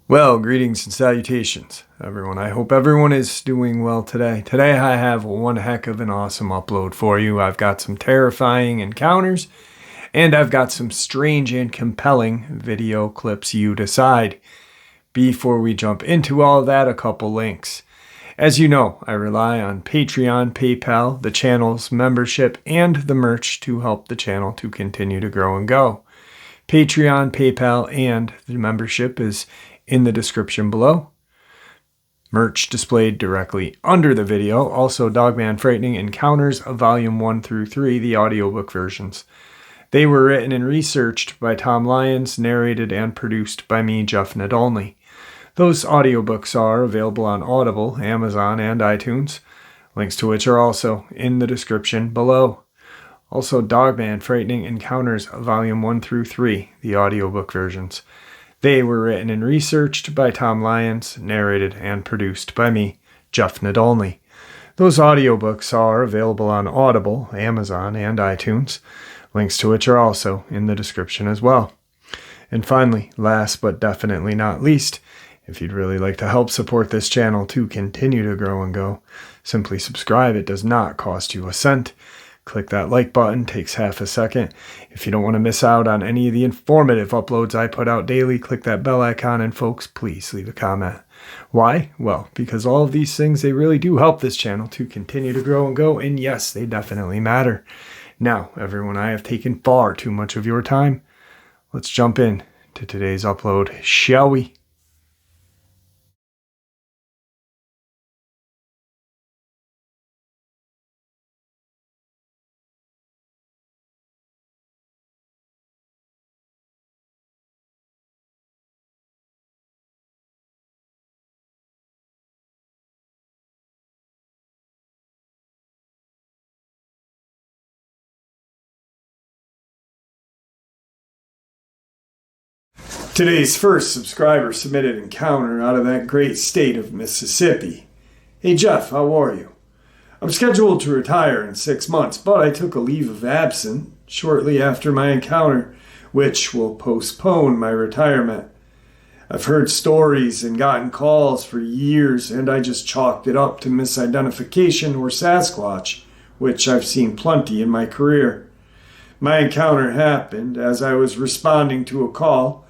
Well, greetings and salutations, everyone. I hope everyone is doing well today. Today I have one heck of an awesome upload for you. I've got some terrifying encounters, and I've got some strange and compelling video clips. You decide. Before we jump into all of that, a couple links. As you know, I rely on Patreon, PayPal, the channel's membership, and the merch to help the channel to continue to grow and go. Patreon, PayPal, and the membership is in the description below. Merch displayed directly under the video. Also, Dogman Frightening Encounters of Volume 1 through 3, the audiobook versions. They were written and researched by Tom Lyons, narrated and produced by me, Jeff Nadolny. Those audiobooks are available on Audible, Amazon, and iTunes, links to which are also in the description below. Also, Dogman Frightening Encounters Volume 1 through 3, the audiobook versions. They were written and researched by Tom Lyons, narrated and produced by me, Jeff Nadolny. Those audiobooks are available on Audible, Amazon, and iTunes, links to which are also in the description as well. And finally, last but definitely not least, if you'd really like to help support this channel to continue to grow and go, simply subscribe. It does not cost you a cent. Click that like button, takes half a second. If you don't want to miss out on any of the informative uploads I put out daily, click that bell icon, and folks, please leave a comment. Why? Well, because all of these things, they really do help this channel to continue to grow and go, and yes, they definitely matter. Now, everyone, I have taken far too much of your time. Let's jump in to today's upload, shall we? Today's first subscriber submitted encounter out of that great state of Mississippi. Hey Jeff, how are you? I'm scheduled to retire in 6 months, but I took a leave of absence shortly after my encounter, which will postpone my retirement. I've heard stories and gotten calls for years, and I just chalked it up to misidentification or Sasquatch, which I've seen plenty in my career. My encounter happened as I was responding to a call.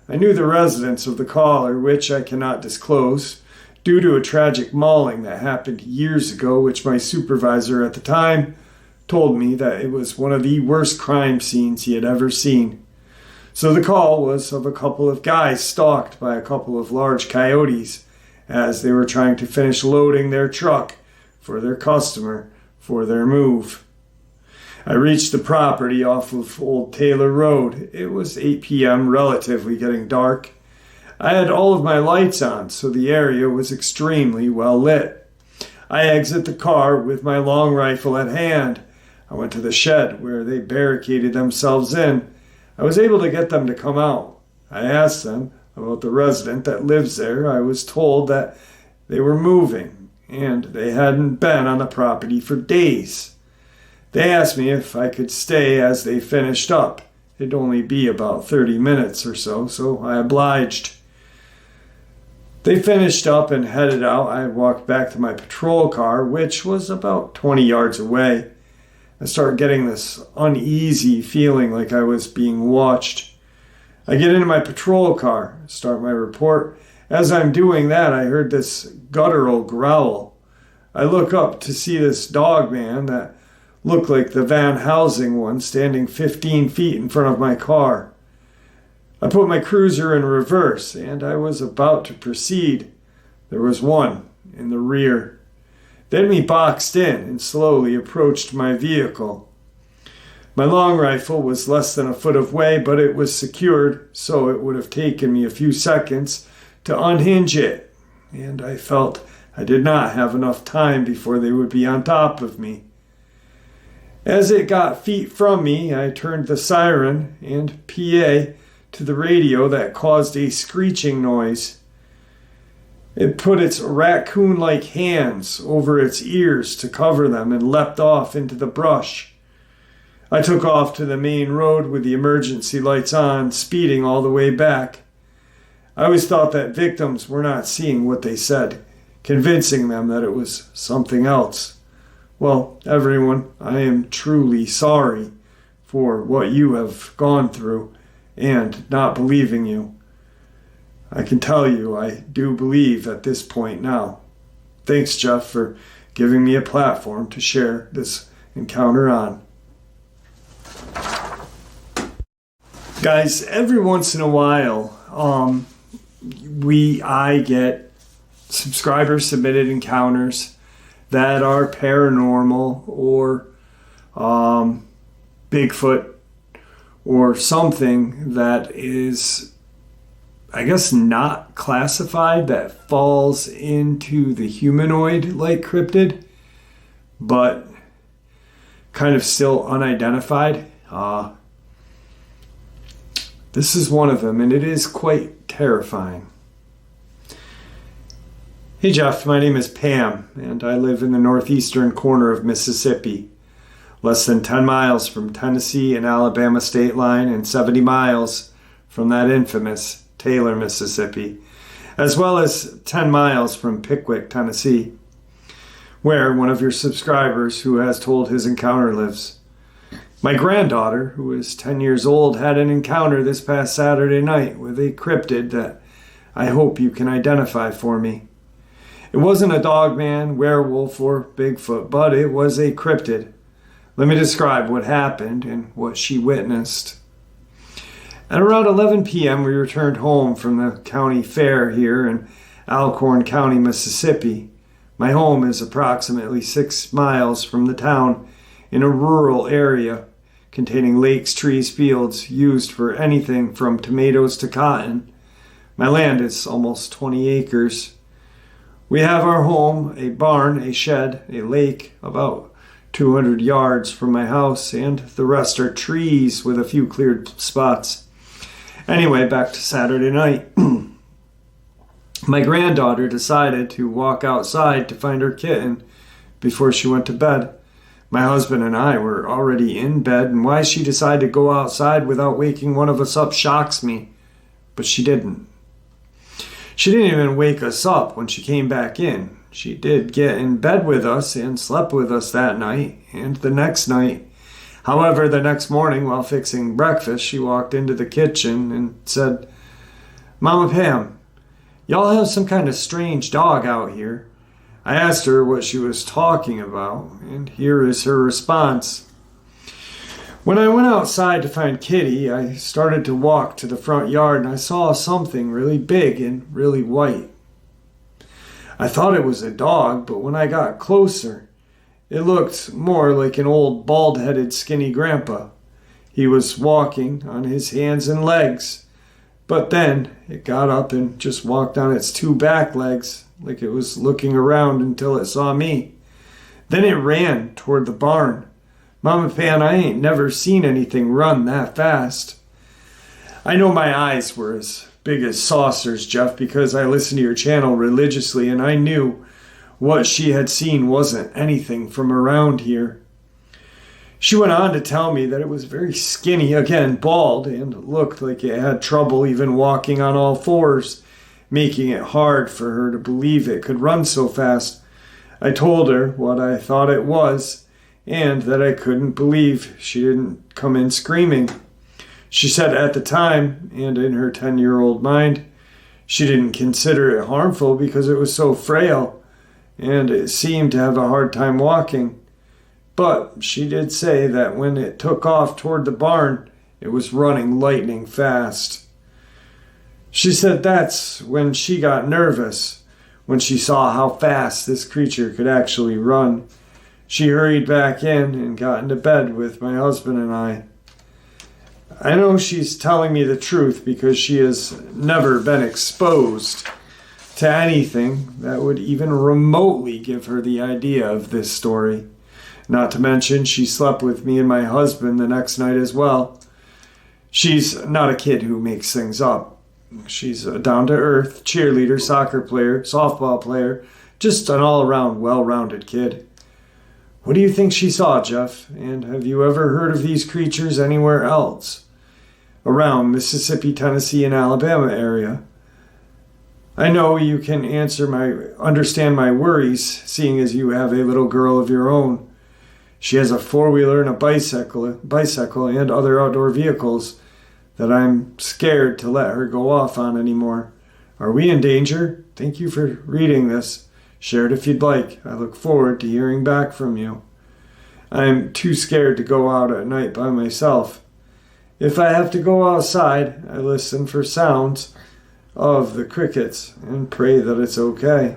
I knew the residence of the caller, which I cannot disclose, due to a tragic mauling that happened years ago, which my supervisor at the time told me that it was one of the worst crime scenes he had ever seen. So the call was of a couple of guys stalked by a couple of large coyotes as they were trying to finish loading their truck for their customer for their move. I reached the property off of Old Taylor Road. It was 8 p.m., relatively getting dark. I had all of my lights on, so the area was extremely well lit. I exit the car with my long rifle at hand. I went to the shed where they barricaded themselves in. I was able to get them to come out. I asked them about the resident that lives there. I was told that they were moving, and they hadn't been on the property for days. They asked me if I could stay as they finished up. It'd only be about 30 minutes or so, so I obliged. They finished up and headed out. I walked back to my patrol car, which was about 20 yards away. I started getting this uneasy feeling like I was being watched. I get into my patrol car, start my report. As I'm doing that, I heard this guttural growl. I look up to see this Dogman that looked like the Van Housing one standing 15 feet in front of my car. I put my cruiser in reverse, and I was about to proceed. There was one in the rear. Then we boxed in and slowly approached my vehicle. My long rifle was less than a foot away, but it was secured, so it would have taken me a few seconds to unhinge it, and I felt I did not have enough time before they would be on top of me. As it got feet from me, I turned the siren and PA to the radio that caused a screeching noise. It put its raccoon-like hands over its ears to cover them and leapt off into the brush. I took off to the main road with the emergency lights on, speeding all the way back. I always thought that victims were not seeing what they said, convincing them that it was something else. Well, everyone, I am truly sorry for what you have gone through and not believing you. I can tell you I do believe at this point now. Thanks, Jeff, for giving me a platform to share this encounter on. Guys, every once in a while, I get subscriber submitted encounters that are paranormal or Bigfoot or something that is, I guess, not classified, that falls into the humanoid-like cryptid, but kind of still unidentified. This is one of them, and it is quite terrifying. Hey Jeff, my name is Pam, and I live in the northeastern corner of Mississippi, less than 10 miles from Tennessee and Alabama state line, and 70 miles from that infamous Taylor, Mississippi, as well as 10 miles from Pickwick, Tennessee, where one of your subscribers who has told his encounter lives. My granddaughter, who is 10 years old, had an encounter this past Saturday night with a cryptid that I hope you can identify for me. It wasn't a Dogman, werewolf, or Bigfoot, but it was a cryptid. Let me describe what happened and what she witnessed. At around 11 p.m., we returned home from the county fair here in Alcorn County, Mississippi. My home is approximately 6 miles from the town in a rural area containing lakes, trees, fields used for anything from tomatoes to cotton. My land is almost 20 acres. We have our home, a barn, a shed, a lake about 200 yards from my house, and the rest are trees with a few cleared spots. Anyway, back to Saturday night. My granddaughter decided to walk outside to find her kitten before she went to bed. My husband and I were already in bed, and why she decided to go outside without waking one of us up shocks me. But she didn't. She didn't even wake us up when she came back in. She did get in bed with us and slept with us that night and the next night. However, the next morning while fixing breakfast, she walked into the kitchen and said, "Mama Pam, y'all have some kind of strange dog out here." I asked her what she was talking about, and here is her response. When I went outside to find Kitty, I started to walk to the front yard and I saw something really big and really white. I thought it was a dog, but when I got closer, it looked more like an old bald-headed skinny grandpa. He was walking on his hands and legs, but then it got up and just walked on its two back legs, like it was looking around until it saw me. Then it ran toward the barn. Mama Pan, I ain't never seen anything run that fast. I know my eyes were as big as saucers, Jeff, because I listen to your channel religiously, and I knew what she had seen wasn't anything from around here. She went on to tell me that it was very skinny, again bald, and looked like it had trouble even walking on all fours, making it hard for her to believe it could run so fast. I told her what I thought it was, and that I couldn't believe she didn't come in screaming. She said at the time, and in her 10-year-old mind, she didn't consider it harmful because it was so frail, and it seemed to have a hard time walking. But she did say that when it took off toward the barn, it was running lightning fast. She said that's when she got nervous, when she saw how fast this creature could actually run. She hurried back in and got into bed with my husband and I. I know she's telling me the truth because she has never been exposed to anything that would even remotely give her the idea of this story. Not to mention, she slept with me and my husband the next night as well. She's not a kid who makes things up. She's a down-to-earth cheerleader, soccer player, softball player, just an all-around well-rounded kid. What do you think she saw, Jeff? And have you ever heard of these creatures anywhere else? Around Mississippi, Tennessee, and Alabama area? I know you can understand my worries, seeing as you have a little girl of your own. She has a four-wheeler and a bicycle and other outdoor vehicles that I'm scared to let her go off on anymore. Are we in danger? Thank you for reading this. Share it if you'd like. I look forward to hearing back from you. I'm too scared to go out at night by myself. If I have to go outside, I listen for sounds of the crickets and pray that it's okay.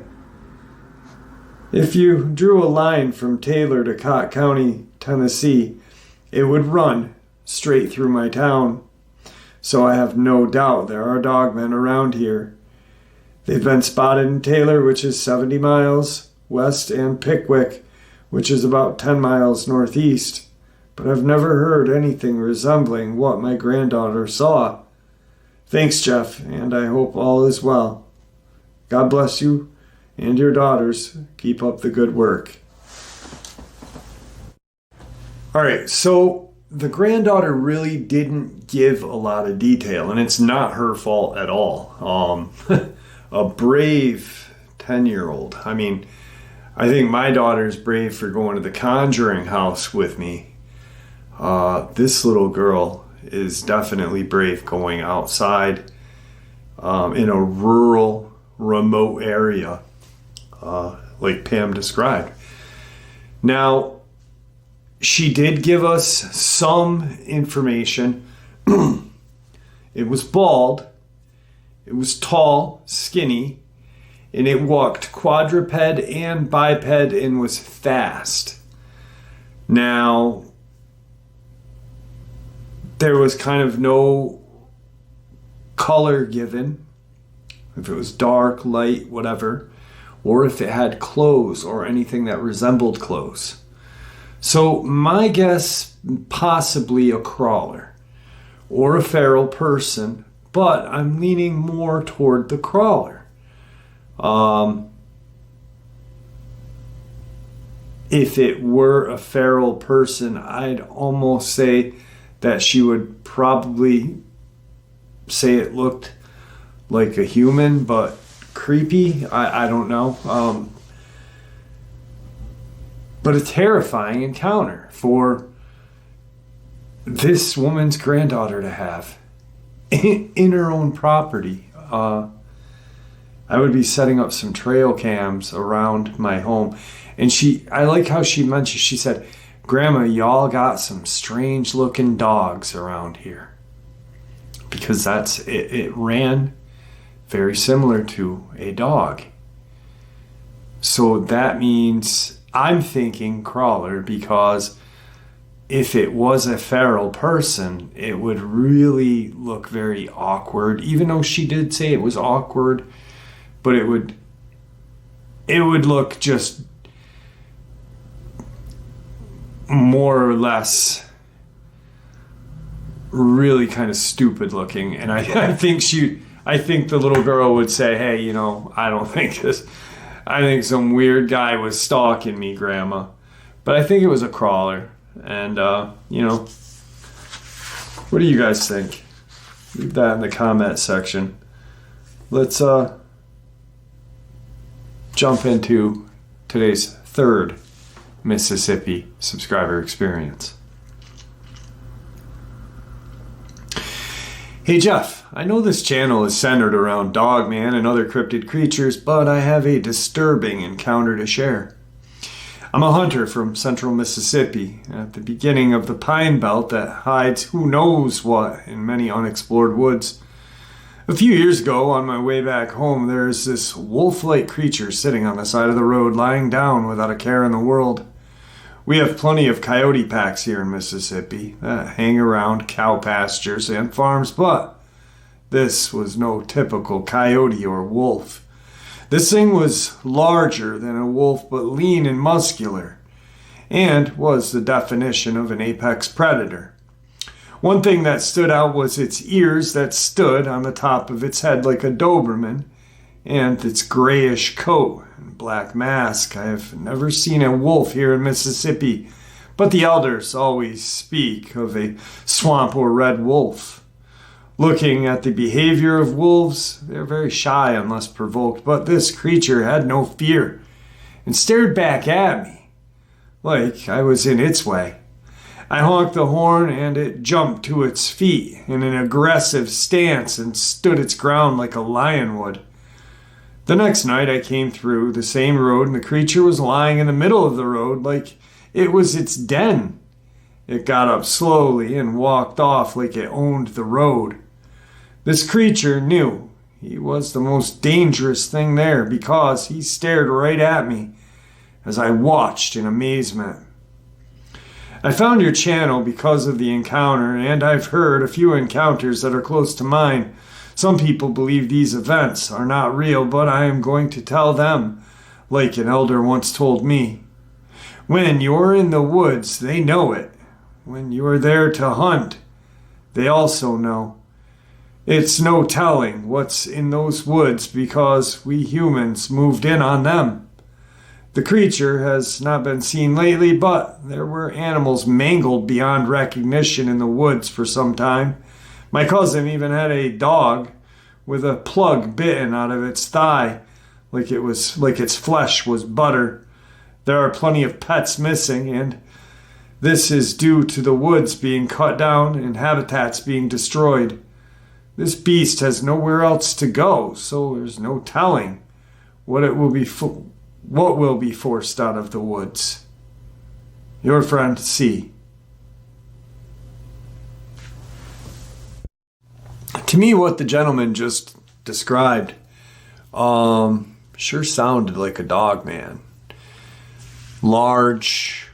If you drew a line from Taylor to Cott County, Tennessee, it would run straight through my town. So I have no doubt there are dogmen around here. They've been spotted in Taylor, which is 70 miles west, and Pickwick, which is about 10 miles northeast. But I've never heard anything resembling what my granddaughter saw. Thanks, Jeff, and I hope all is well. God bless you and your daughters. Keep up the good work. All right, so the granddaughter really didn't give a lot of detail, and it's not her fault at all. A brave 10-year-old. I mean, I think my daughter's brave for going to the Conjuring house with me. This little girl is definitely brave going outside in a rural, remote area, like Pam described. Now, she did give us some information. It was bald, it was tall, skinny, and it walked quadruped and biped and was fast. Now, there was kind of no color given, if it was dark, light, whatever, or if it had clothes or anything that resembled clothes. So my guess, possibly a crawler or a feral person, but I'm leaning more toward the crawler. If it were a feral person, I'd almost say that she would probably say it looked like a human, but creepy. I don't know. But a terrifying encounter for this woman's granddaughter to have in her own property. I would be setting up some trail cams around my home. And I like how she mentioned, she said, Grandma, y'all got some strange looking dogs around here. Because it ran very similar to a dog. So that means I'm thinking crawler, because if it was a feral person, it would really look very awkward, even though she did say it was awkward, but it would look just more or less really kind of stupid looking. And I think the little girl would say, hey, I don't think this, I think some weird guy was stalking me, Grandma. But I think it was a crawler. And, what do you guys think? Leave that in the comment section. Let's jump into today's third Mississippi subscriber experience. Hey Jeff, I know this channel is centered around Dogman and other cryptid creatures, but I have a disturbing encounter to share. I'm a hunter from central Mississippi, at the beginning of the pine belt that hides who knows what in many unexplored woods. A few years ago, on my way back home, there's this wolf-like creature sitting on the side of the road, lying down without a care in the world. We have plenty of coyote packs here in Mississippi that hang around cow pastures and farms, but this was no typical coyote or wolf. This thing was larger than a wolf, but lean and muscular, and was the definition of an apex predator. One thing that stood out was its ears that stood on the top of its head like a Doberman, and its grayish coat and black mask. I have never seen a wolf here in Mississippi, but the elders always speak of a swamp or red wolf. Looking at the behavior of wolves, they're very shy unless provoked, but this creature had no fear and stared back at me like I was in its way. I honked the horn and it jumped to its feet in an aggressive stance and stood its ground like a lion would. The next night I came through the same road and the creature was lying in the middle of the road like it was its den. It got up slowly and walked off like it owned the road. This creature knew he was the most dangerous thing there because he stared right at me as I watched in amazement. I found your channel because of the encounter, and I've heard a few encounters that are close to mine. Some people believe these events are not real, but I am going to tell them, like an elder once told me. When you're in the woods, they know it. When you are there to hunt, they also know. It's no telling what's in those woods because we humans moved in on them. The creature has not been seen lately, but there were animals mangled beyond recognition in the woods for some time. My cousin even had a dog with a plug bitten out of its thigh, like its flesh was butter. There are plenty of pets missing, and this is due to the woods being cut down and habitats being destroyed. This beast has nowhere else to go, so there's no telling what will be forced out of the woods. Your friend C. To me, what the gentleman just described sure sounded like a Dogman. Large,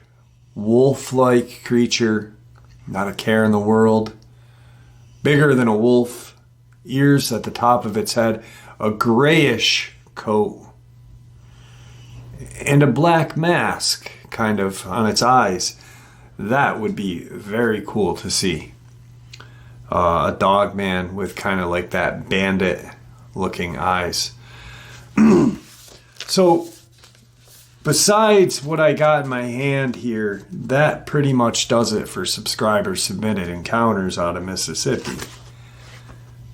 wolf-like creature, not a care in the world. Bigger than a wolf. Ears at the top of its head, a grayish coat, and a black mask kind of on its eyes. That would be very cool to see. A Dogman with kind of like that bandit looking eyes. So besides what I got in my hand here, that pretty much does it for subscriber submitted encounters out of Mississippi.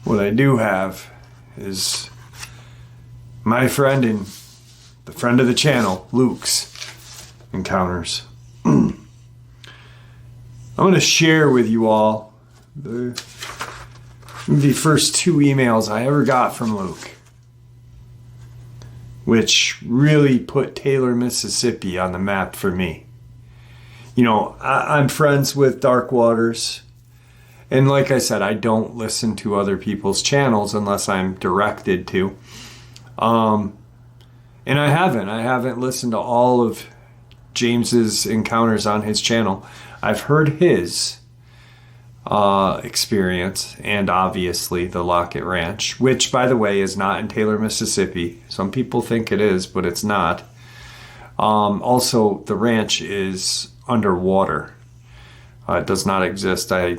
What I do have is my friend and the friend of the channel, Luke's encounters. I'm going to share with you all the first 2 emails I ever got from Luke, which really put Taylor, Mississippi on the map for me. You know, I'm friends with Dark Waters. And like I said, I don't listen to other people's channels unless I'm directed to. And I haven't listened to all of James's encounters on his channel. I've heard his experience and obviously the Lockett Ranch, which by the way is not in Taylor, Mississippi. Some people think it is, but it's not. Also, the ranch is underwater. It does not exist. I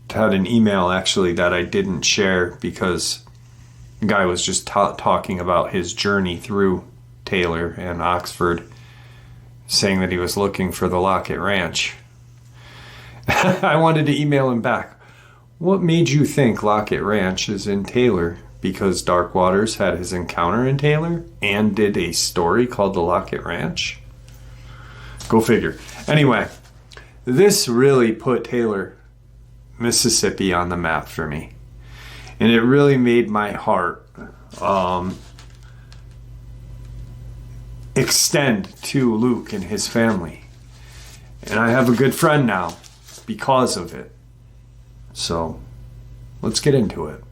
had an email actually that I didn't share because the guy was just talking about his journey through Taylor and Oxford, saying that he was looking for the Lockett Ranch. I wanted to email him back. What made you think Lockett Ranch is in Taylor? Because Dark Waters had his encounter in Taylor and did a story called the Lockett Ranch? Go figure. Anyway, this really put Taylor, Mississippi on the map for me. And it really made my heart extend to Luke and his family. And I have a good friend now because of it. So, let's get into it.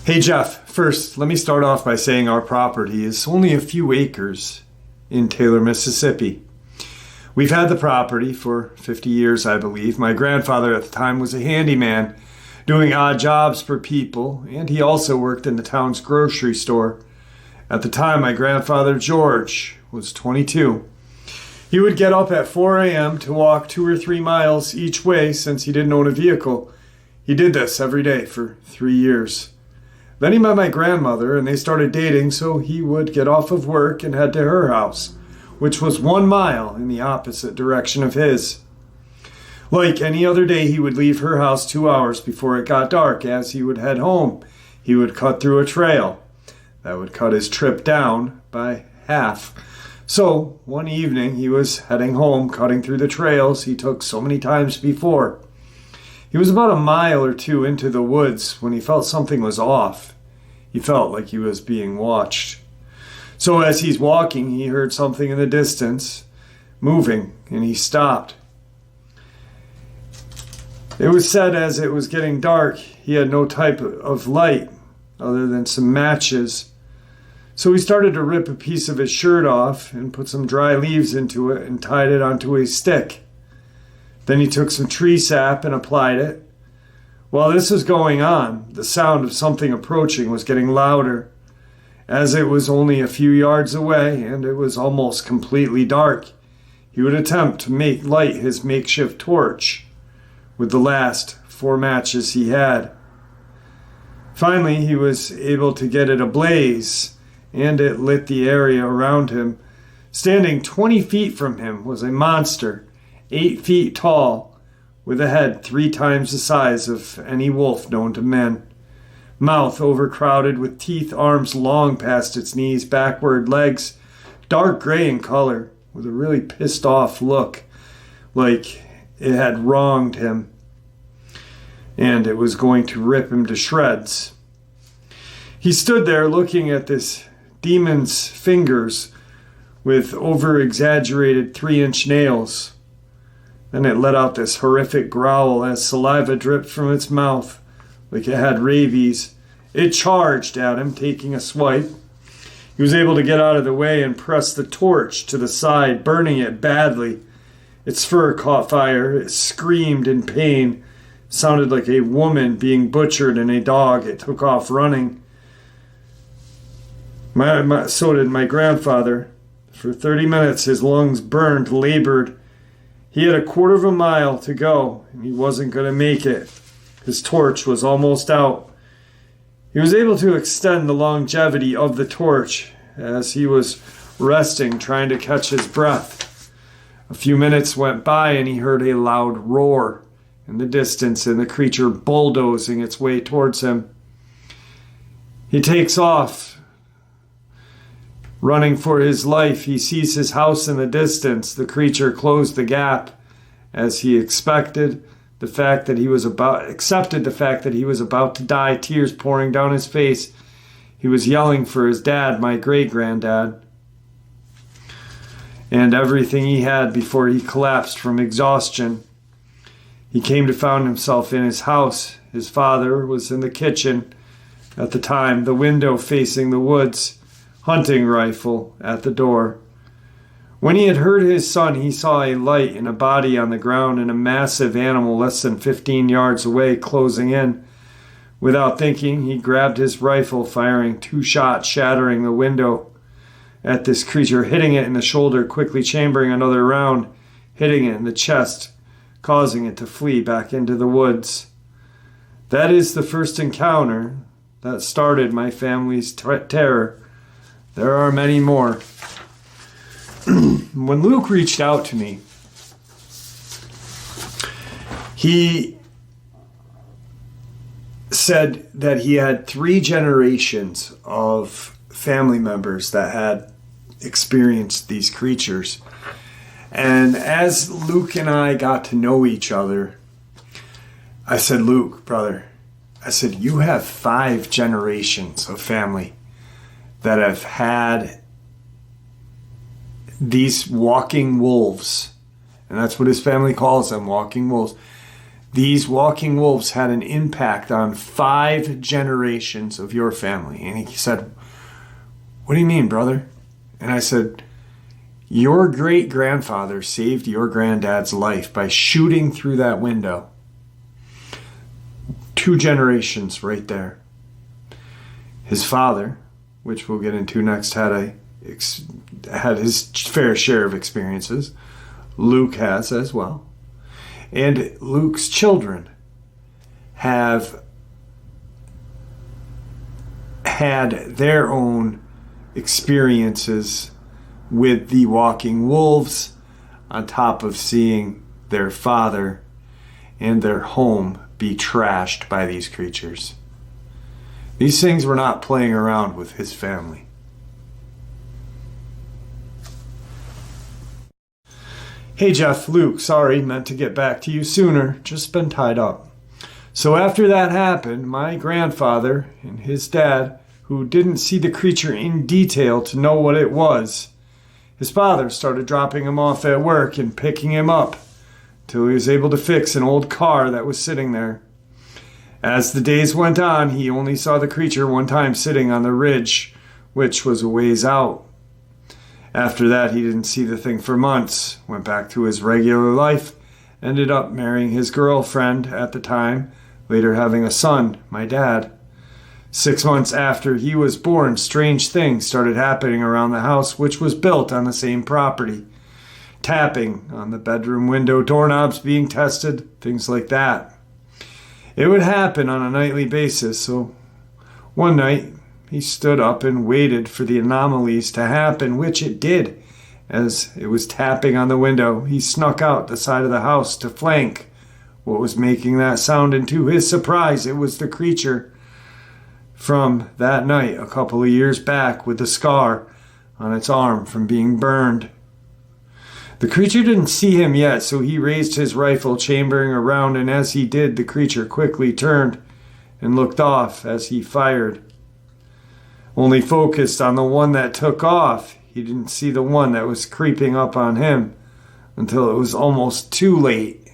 Hey Jeff, first let me start off by saying our property is only a few acres in Taylor, Mississippi. We've had the property for 50 years, I believe. My grandfather at the time was a handyman, doing odd jobs for people, and he also worked in the town's grocery store. At the time, my grandfather, George, was 22. He would get up at 4 a.m. to walk 2 or 3 miles each way since he didn't own a vehicle. He did this every day for 3 years. Then he met my grandmother, and they started dating, so he would get off of work and head to her house, which was 1 mile in the opposite direction of his. Like any other day, he would leave her house 2 hours before it got dark. As he would head home, he would cut through a trail that would cut his trip down by half. So, one evening, he was heading home, cutting through the trails he took so many times before. He was about a mile or two into the woods when he felt something was off. He felt like he was being watched. So as he's walking, he heard something in the distance moving, and he stopped. It was said as it was getting dark, he had no type of light other than some matches. So he started to rip a piece of his shirt off and put some dry leaves into it and tied it onto a stick. Then he took some tree sap and applied it. While this was going on, the sound of something approaching was getting louder. As it was only a few yards away and it was almost completely dark, he would attempt to light his makeshift torch with the last 4 matches he had. Finally, he was able to get it ablaze, and it lit the area around him. Standing 20 feet from him was a monster, 8 feet tall, with a head 3 times the size of any wolf known to men. Mouth overcrowded with teeth, arms long past its knees, backward, legs dark gray in color, with a really pissed off look, like it had wronged him, and it was going to rip him to shreds. He stood there looking at this demon's fingers with over-exaggerated 3-inch nails. Then it let out this horrific growl as saliva dripped from its mouth, like it had rabies. It charged at him, taking a swipe. He was able to get out of the way and press the torch to the side, burning it badly. Its fur caught fire. It screamed in pain. It sounded like a woman being butchered and a dog. It took off running. So did my grandfather. For 30 minutes, his lungs burned, labored. He had a quarter of a mile to go, and he wasn't going to make it. His torch was almost out. He was able to extend the longevity of the torch as he was resting, trying to catch his breath. A few minutes went by, and he heard a loud roar in the distance, and the creature bulldozing its way towards him. He takes off, running for his life. He sees his house in the distance. The creature closed the gap as he expected. Accepted the fact that he was about to die, tears pouring down his face. He was yelling for his dad, my great-granddad, and everything he had before he collapsed from exhaustion. He came to find himself in his house. His father was in the kitchen at the time, the window facing the woods, hunting rifle at the door. When he had heard his son, he saw a light and a body on the ground and a massive animal less than 15 yards away closing in. Without thinking, he grabbed his rifle, firing 2 shots, shattering the window at this creature, hitting it in the shoulder, quickly chambering another round, hitting it in the chest, causing it to flee back into the woods. That is the first encounter that started my family's terror. There are many more. When Luke reached out to me, he said that he had 3 generations of family members that had experienced these creatures. And as Luke and I got to know each other, I said, Luke, brother, I said, you have 5 generations of family that have had these walking wolves, and that's what his family calls them, walking wolves. These walking wolves had an impact on 5 generations of your family. And he said, what do you mean, brother? And I said, your great-grandfather saved your granddad's life by shooting through that window. 2 generations right there. His father, which we'll get into next, had his fair share of experiences. Luke has as well. And Luke's children have had their own experiences with the walking wolves, on top of seeing their father and their home be trashed by these creatures. These things were not playing around with his family. Hey Jeff, Luke, sorry, meant to get back to you sooner, just been tied up. So after that happened, my grandfather and his dad, who didn't see the creature in detail to know what it was, his father started dropping him off at work and picking him up till he was able to fix an old car that was sitting there. As the days went on, he only saw the creature one time sitting on the ridge, which was a ways out. After that, he didn't see the thing for months, went back to his regular life, ended up marrying his girlfriend at the time, later having a son, my dad. 6 months after he was born, strange things started happening around the house, which was built on the same property. Tapping on the bedroom window, doorknobs being tested, things like that. It would happen on a nightly basis, so one night he stood up and waited for the anomalies to happen, which it did. As it was tapping on the window, he snuck out the side of the house to flank what was making that sound, and to his surprise, it was the creature from that night a couple of years back with the scar on its arm from being burned. The creature didn't see him yet, so he raised his rifle, chambering around, and as he did, the creature quickly turned and looked off as he fired. Only focused on the one that took off, he didn't see the one that was creeping up on him until it was almost too late.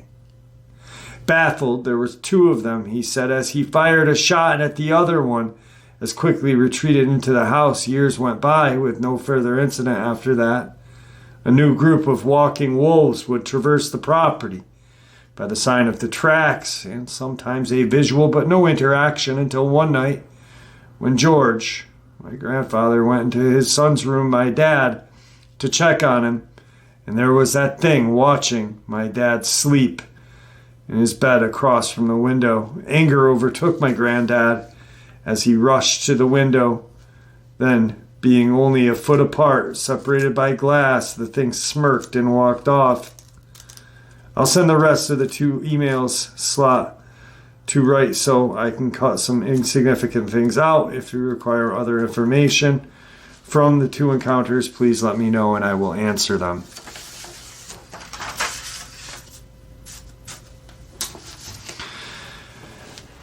Baffled, there was 2 of them, he said, as he fired a shot at the other one, as quickly retreated into the house. Years went by with no further incident after that. A new group of walking wolves would traverse the property by the sign of the tracks, and sometimes a visual but no interaction, until one night when George, my grandfather, went into his son's room, my dad, to check on him, and there was that thing watching my dad sleep in his bed across from the window. Anger overtook my granddad as he rushed to the window. Then, being only a foot apart, separated by glass, the thing smirked and walked off. I'll send the rest of the 2 emails slot to write so I can cut some insignificant things out. If you require other information from the 2 encounters, please let me know and I will answer them.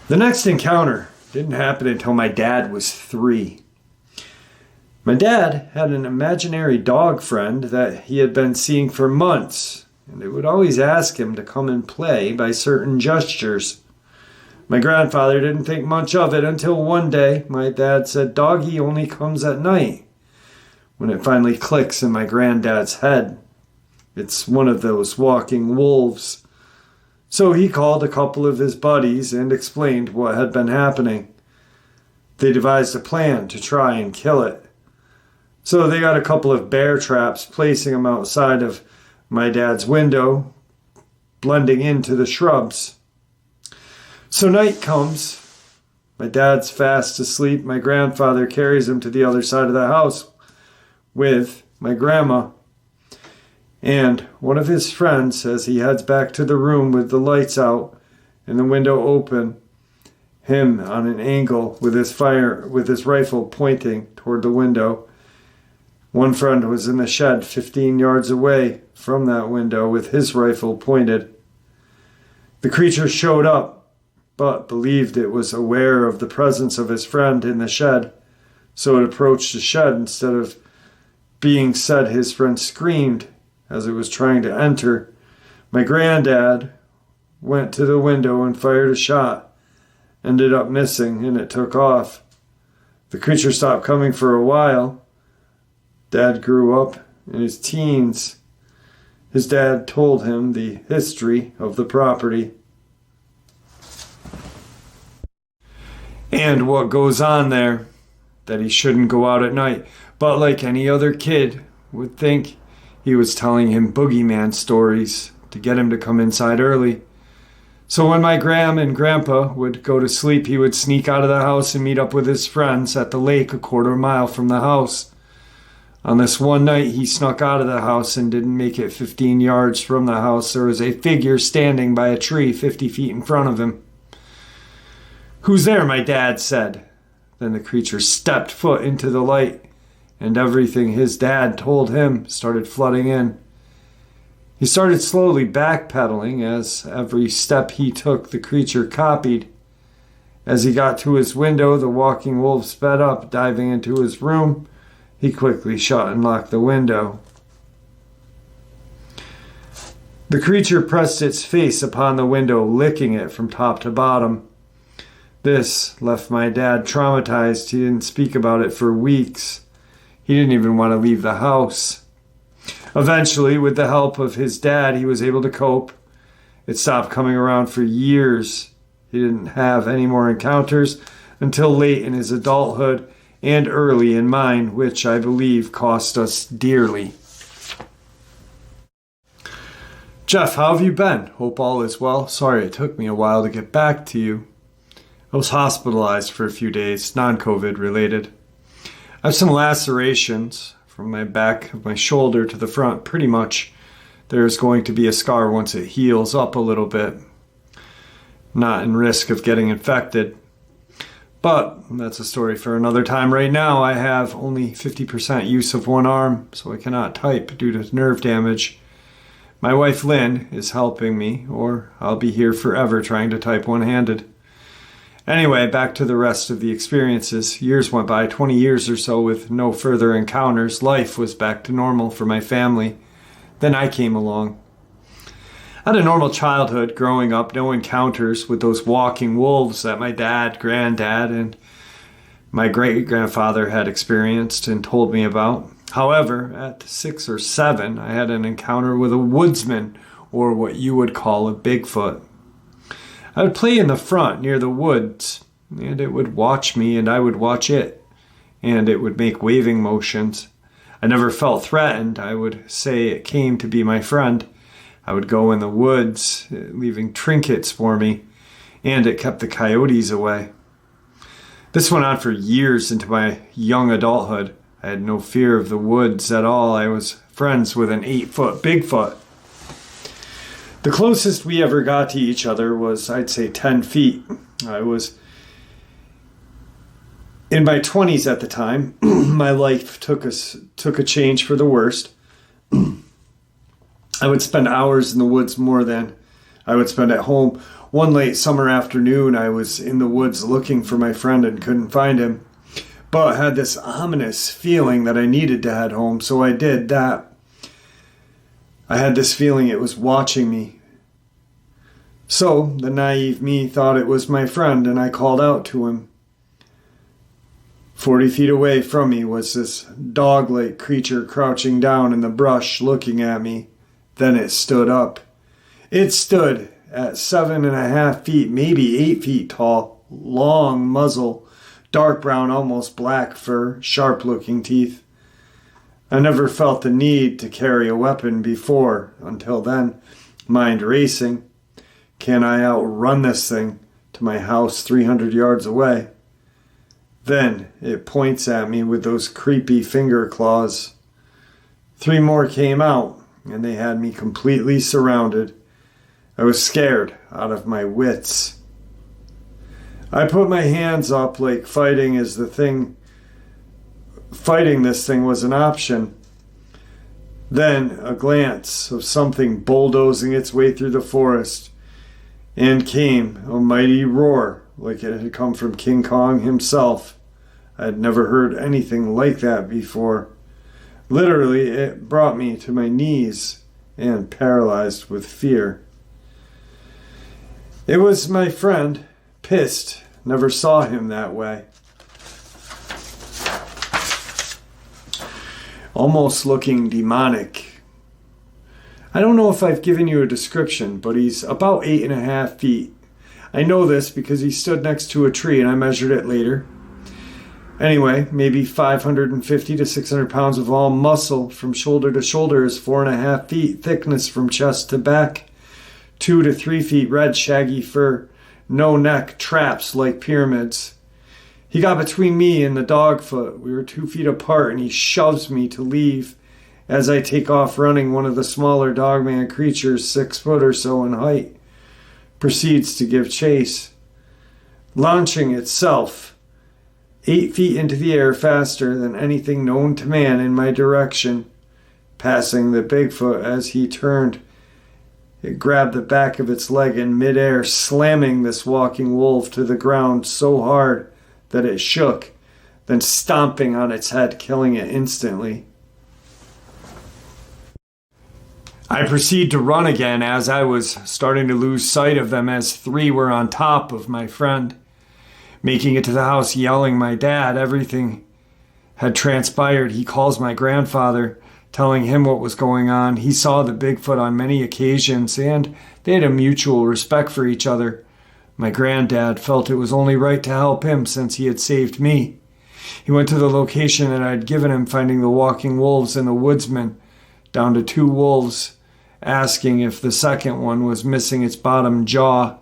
The next encounter didn't happen until my dad was 3. My dad had an imaginary dog friend that he had been seeing for months, and it would always ask him to come and play by certain gestures. My grandfather didn't think much of it until one day my dad said, "Doggy only comes at night." When it finally clicks in my granddad's head, it's one of those walking wolves. So he called a couple of his buddies and explained what had been happening. They devised a plan to try and kill it. So they got a couple of bear traps, placing them outside of my dad's window, blending into the shrubs. So night comes. My dad's fast asleep. My grandfather carries him to the other side of the house with my grandma and one of his friends as he heads back to the room with the lights out and the window open, him on an angle with his rifle pointing toward the window. One friend was in the shed 15 yards away from that window with his rifle pointed. The creature showed up, but believed it was aware of the presence of his friend in the shed, so it approached the shed instead of being said. His friend screamed as it was trying to enter. My granddad went to the window and fired a shot, ended up missing, and it took off. The creature stopped coming for a while. Dad grew up in his teens. His dad told him the history of the property and what goes on there, that he shouldn't go out at night. But like any other kid would think, he was telling him boogeyman stories to get him to come inside early. So when my gram and grandpa would go to sleep, he would sneak out of the house and meet up with his friends at the lake a quarter mile from the house. On this one night, he snuck out of the house and didn't make it 15 yards from the house. There was a figure standing by a tree 50 feet in front of him. "Who's there?" my dad said. Then the creature stepped foot into the light, and everything his dad told him started flooding in. He started slowly backpedaling. As every step he took, the creature copied. As he got to his window, the walking wolf sped up, diving into his room. He quickly shut and locked the window. The creature pressed its face upon the window, licking it from top to bottom. This left my dad traumatized. He didn't speak about it for weeks. He didn't even want to leave the house. Eventually, with the help of his dad, he was able to cope. It stopped coming around for years. He didn't have any more encounters until late in his adulthood and early in mine, which I believe cost us dearly. Jeff, how have you been? Hope all is well. Sorry it took me a while to get back to you. I was hospitalized for a few days, non-COVID related. I have some lacerations from my back of my shoulder to the front. Pretty much there's going to be a scar once it heals up a little bit. Not in risk of getting infected. But that's a story for another time. Right now I have only 50% use of one arm, so I cannot type due to nerve damage. My wife Lynn is helping me, or I'll be here forever trying to type one-handed. Anyway, back to the rest of the experiences. Years went by, 20 years or so with no further encounters. Life was back to normal for my family. Then I came along. I had a normal childhood growing up, no encounters with those walking wolves that my dad, granddad, and my great-grandfather had experienced and told me about. However, at 6 or 7, I had an encounter with a woodsman, or what you would call a Bigfoot. I would play in the front near the woods, and it would watch me and I would watch it, and it would make waving motions. I never felt threatened. I would say it came to be my friend. I would go in the woods, leaving trinkets for me, and it kept the coyotes away. This went on for years into my young adulthood. I had no fear of the woods at all. I was friends with an 8-foot Bigfoot. The closest we ever got to each other was, I'd say, 10 feet. I was in my 20s at the time. My life took a change for the worst. I would spend hours in the woods more than I would spend at home. One late summer afternoon, I was in the woods looking for my friend and couldn't find him, but had this ominous feeling that I needed to head home, so I did that. I had this feeling it was watching me. So the naive me thought it was my friend, and I called out to him. 40 feet away from me was this dog-like creature crouching down in the brush looking at me. Then it stood up. It stood at 7.5 feet, maybe 8 feet tall, long muzzle, dark brown, almost black fur, sharp-looking teeth. I never felt the need to carry a weapon before, until then, mind racing. Can I outrun this thing to my house 300 yards away? Then it points at me with those creepy finger claws. 3 more came out, and they had me completely surrounded. I was scared out of my wits. I put my hands up like fighting this thing was an option. Then a glance of something bulldozing its way through the forest, and came a mighty roar like it had come from King Kong himself. I had never heard anything like that before. Literally, it brought me to my knees and paralyzed with fear. It was my friend, pissed. Never saw him that way. Almost looking demonic. I don't know if I've given you a description, but he's about 8.5 feet. I know this because he stood next to a tree and I measured it later. Anyway, maybe 550 to 600 pounds of all muscle from shoulder to shoulder is 4.5 feet, thickness from chest to back, 2 to 3 feet red shaggy fur, no neck, traps like pyramids. He got between me and the dogfoot. We were 2 feet apart, and he shoves me to leave. As I take off running, one of the smaller Dogman creatures, 6 foot or so in height, proceeds to give chase, launching itself 8 feet into the air faster than anything known to man in my direction, passing the Bigfoot as he turned. It grabbed the back of its leg in midair, slamming this walking wolf to the ground so hard that it shook, then stomping on its head, killing it instantly. I proceed to run again as I was starting to lose sight of them, as 3 were on top of my friend. Making it to the house, yelling my dad. Everything had transpired. He calls my grandfather, telling him what was going on. He saw the Bigfoot on many occasions, and they had a mutual respect for each other. My granddad felt it was only right to help him since he had saved me. He went to the location that I had given him, finding the walking wolves and the woodsman, down to 2 wolves, asking if the second one was missing its bottom jaw.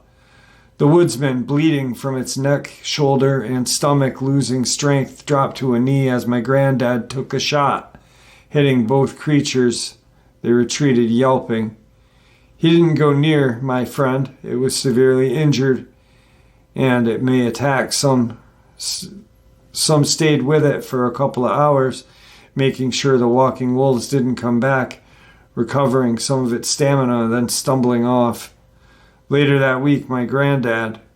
The woodsman, bleeding from its neck, shoulder, and stomach, losing strength, dropped to a knee as my granddad took a shot, hitting both creatures. They retreated, yelping. He didn't go near my friend. It was severely injured, and it may attack. Some stayed with it for a couple of hours, making sure the walking wolves didn't come back, recovering some of its stamina, then stumbling off. Later that weekend,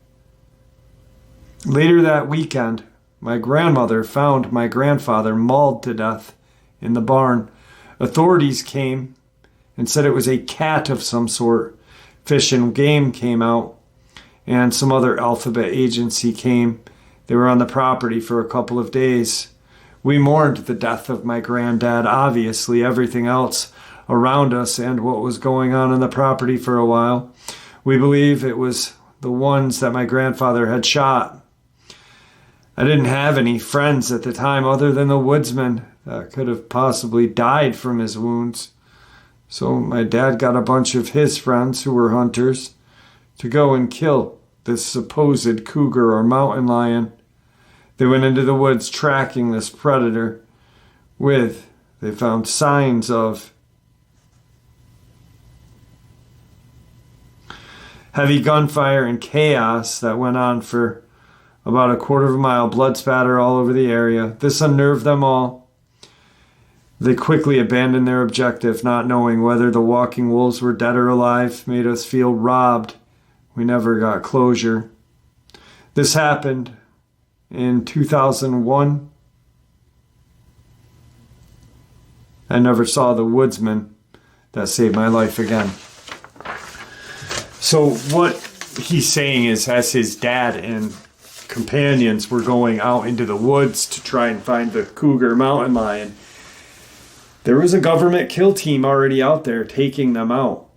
my grandmother found my grandfather mauled to death in the barn. Authorities came and said it was a cat of some sort. Fish and Game came out, and some other alphabet agency came. They were on the property for a couple of days. We mourned the death of my granddad, obviously everything else around us and what was going on the property for a while. We believe it was the ones that my grandfather had shot. I didn't have any friends at the time other than the woodsman that could have possibly died from his wounds. So my dad got a bunch of his friends who were hunters to go and kill this supposed cougar or mountain lion. They went into the woods tracking this predator they found signs of heavy gunfire and chaos that went on for about a quarter of a mile, blood spatter all over the area. This unnerved them all. They quickly abandoned their objective, not knowing whether the walking wolves were dead or alive, made us feel robbed. We never got closure. This happened in 2001. I never saw the woodsman that saved my life again. So what he's saying is, as his dad and companions were going out into the woods to try and find the cougar mountain lion, there was a government kill team already out there taking them out.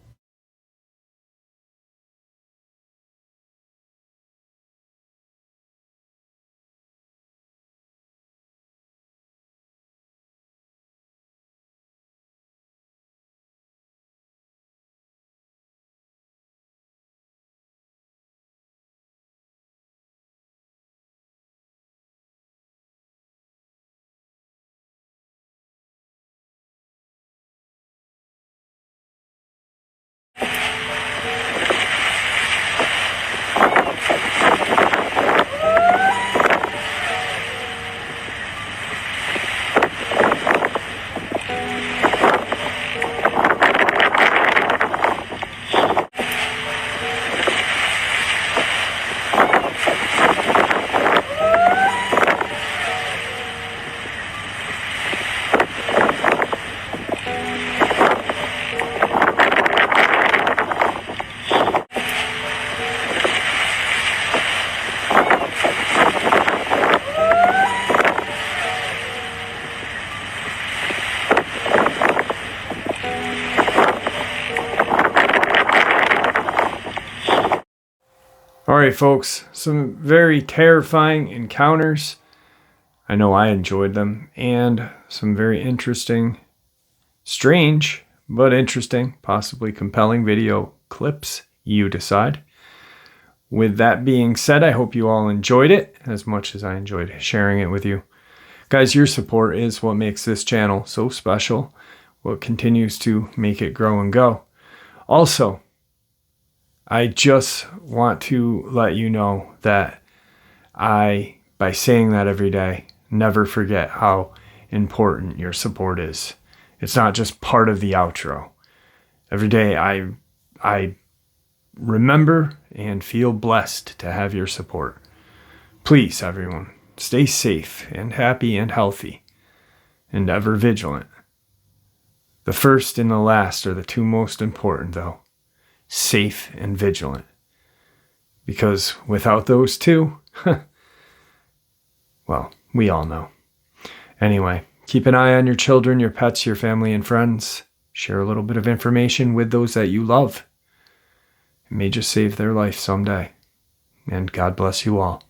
All right, folks, some very terrifying encounters. I know I enjoyed them, and some very interesting, strange, but interesting, possibly compelling video clips. You decide. With that being said, I hope you all enjoyed it as much as I enjoyed sharing it with you. Guys, your support is what makes this channel so special, what continues to make it grow and go. Also, I just want to let you know that by saying that every day, never forget how important your support is. It's not just part of the outro. Every day I remember and feel blessed to have your support. Please, everyone, stay safe and happy and healthy and ever vigilant. The first and the last are the two most important, though. Safe and vigilant. Because without those two, well, we all know. Anyway, keep an eye on your children, your pets, your family, and friends. Share a little bit of information with those that you love. It may just save their life someday. And God bless you all.